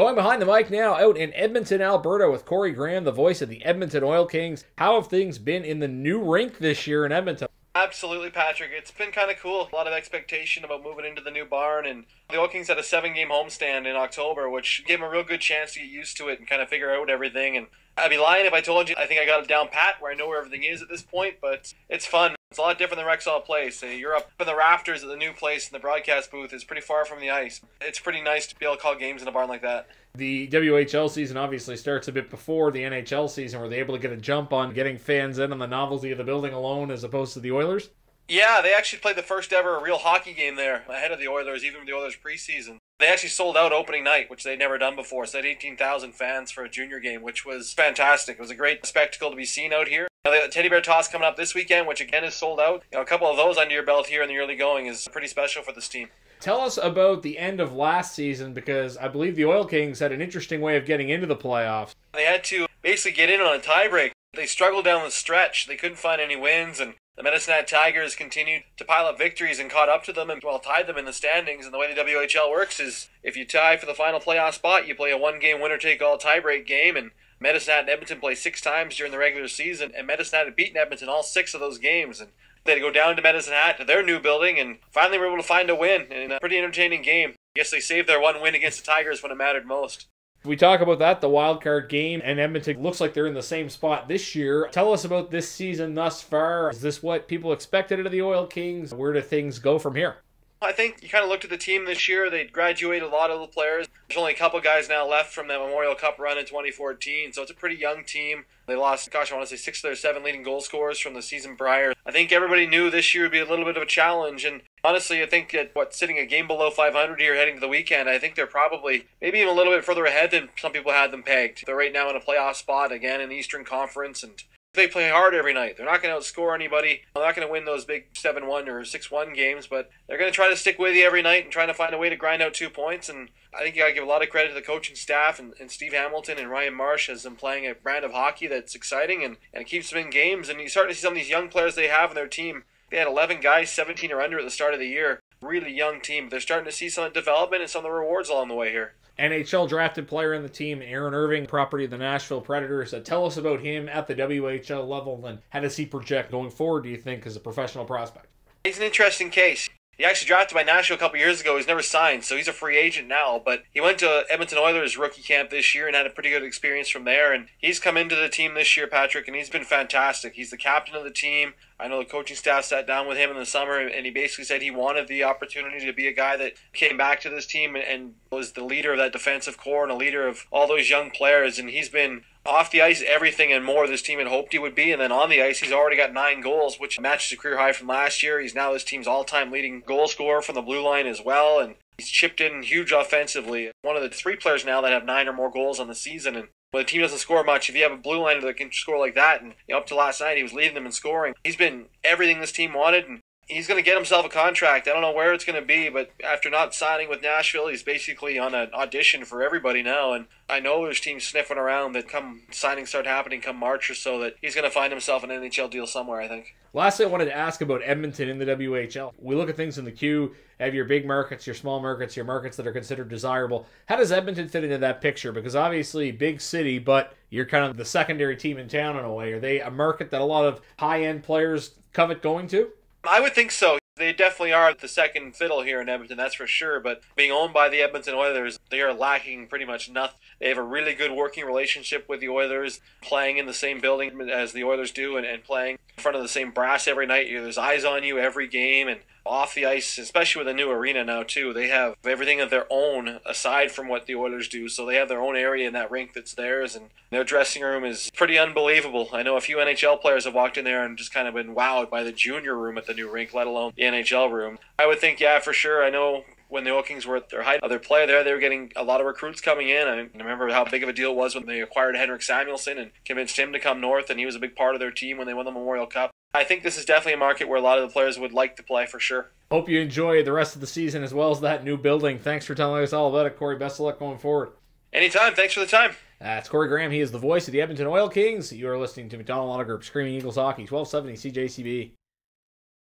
Going behind the mic now, out in Edmonton, Alberta, with Corey Graham, the voice of the Edmonton Oil Kings. How have things been in the new rink this year in Edmonton? Absolutely, Patrick. It's been kind of cool. A lot of expectation about moving into the new barn, and the Oil Kings had a 7-game homestand in October, which gave them a real good chance to get used to it and kind of figure out everything. And I'd be lying if I told you I think I got it down pat where I know where everything is at this point, but it's fun. It's a lot different than Rexall Place. You're up in the rafters at the new place, and the broadcast booth is pretty far from the ice. It's pretty nice to be able to call games in a barn like that. The WHL season obviously starts a bit before the NHL season. Were they able to get a jump on getting fans in on the novelty of the building alone as opposed to the Oilers? Yeah, they actually played the first ever real hockey game there ahead of the Oilers, even with the Oilers preseason. They actually sold out opening night, which they'd never done before. So they had 18,000 fans for a junior game, which was fantastic. It was a great spectacle to be seen out here. Now, the Teddy Bear Toss coming up this weekend, which again is sold out. A couple of those under your belt here in the early going is pretty special for this team. Tell us about the end of last season, because I believe the Oil Kings had an interesting way of getting into the playoffs. They had to basically get in on a tiebreak. They struggled down the stretch. They couldn't find any wins, and the Medicine Hat Tigers continued to pile up victories and caught up to them and, well, tied them in the standings. And the way the WHL works is if you tie for the final playoff spot, you play a one-game winner-take-all tiebreak game, and Medicine Hat and Edmonton play 6 times during the regular season, and Medicine Hat had beaten Edmonton all 6 of those games. And they had to go down to Medicine Hat to their new building and finally were able to find a win in a pretty entertaining game. I guess they saved their one win against the Tigers when it mattered most. We talk about that, the wild card game, and Edmonton looks like they're in the same spot this year. Tell us about this season thus far. Is this what people expected out of the Oil Kings? Where do things go from here? I think you kind of looked at the team this year. They graduated a lot of the players. There's only a couple guys now left from that Memorial Cup run in 2014, so it's a pretty young team. They lost, I want to say 6 of their 7 leading goal scorers from the season prior. I think everybody knew this year would be a little bit of a challenge, and honestly, I think that sitting a game below 500 here heading to the weekend, I think they're probably maybe even a little bit further ahead than some people had them pegged. They're right now in a playoff spot again in the Eastern Conference, and they play hard every night. They're not going to outscore anybody. They're not going to win those big 7-1 or 6-1 games, but they're going to try to stick with you every night and trying to find a way to grind out 2 points. And I think you got to give a lot of credit to the coaching staff and Steve Hamilton and Ryan Marsh as them playing a brand of hockey that's exciting and it keeps them in games. And you start to see some of these young players they have in their team. They had 11 guys, 17 or under at the start of the year. Really young team. They're starting to see some of the development and some of the rewards along the way here. NHL drafted player in the team, Aaron Irving, property of the Nashville Predators. Tell us about him at the WHL level, and how does he project going forward, do you think, as a professional prospect? He's an interesting case. He actually drafted by Nashville a couple years ago. He's never signed, so he's a free agent now. But he went to Edmonton Oilers rookie camp this year and had a pretty good experience from there. And he's come into the team this year, Patrick, and he's been fantastic. He's the captain of the team. I know the coaching staff sat down with him in the summer, and he basically said he wanted the opportunity to be a guy that came back to this team and was the leader of that defensive core and a leader of all those young players. And he's been off the ice everything and more this team had hoped he would be, and then on the ice he's already got 9 goals, which matches a career high from last year. He's now this team's all-time leading goal scorer from the blue line as well, and he's chipped in huge offensively. One of the 3 players now that have 9 or more goals on the season, and when the team doesn't score much, if you have a blue liner that can score like that, and up to last night he was leading them in scoring, he's been everything this team wanted, and he's going to get himself a contract. I don't know where it's going to be, but after not signing with Nashville, he's basically on an audition for everybody now. And I know there's teams sniffing around that come signings start happening come March or so that he's going to find himself an NHL deal somewhere, I think. Lastly, I wanted to ask about Edmonton in the WHL. We look at things in the queue, have your big markets, your small markets, your markets that are considered desirable. How does Edmonton fit into that picture? Because obviously, big city, but you're kind of the secondary team in town in a way. Are they a market that a lot of high-end players covet going to? I would think so. They definitely are the second fiddle here in Edmonton, that's for sure. But being owned by the Edmonton Oilers, they are lacking pretty much nothing. They have a really good working relationship with the Oilers, playing in the same building as the Oilers do and playing in front of the same brass every night. There's eyes on you every game, and off the ice, especially with a new arena now too. They have everything of their own aside from what the Oilers do. So they have their own area in that rink that's theirs, and their dressing room is pretty unbelievable. I know a few NHL players have walked in there and just kind of been wowed by the junior room at the new rink, let alone the NHL room. I would think, yeah, for sure. I know when the Oil Kings were at their height of their play there, they were getting a lot of recruits coming in. I remember how big of a deal it was when they acquired Henrik Samuelsson and convinced him to come north, and he was a big part of their team when they won the Memorial Cup. I think this is definitely a market where a lot of the players would like to play for sure. Hope you enjoy the rest of the season as well as that new building. Thanks for telling us all about it, Corey. Best of luck going forward. Anytime. Thanks for the time. That's Corey Graham. He is the voice of the Edmonton Oil Kings. You are listening to McDonald Auto Group, Screaming Eagles Hockey, 1270 CJCB.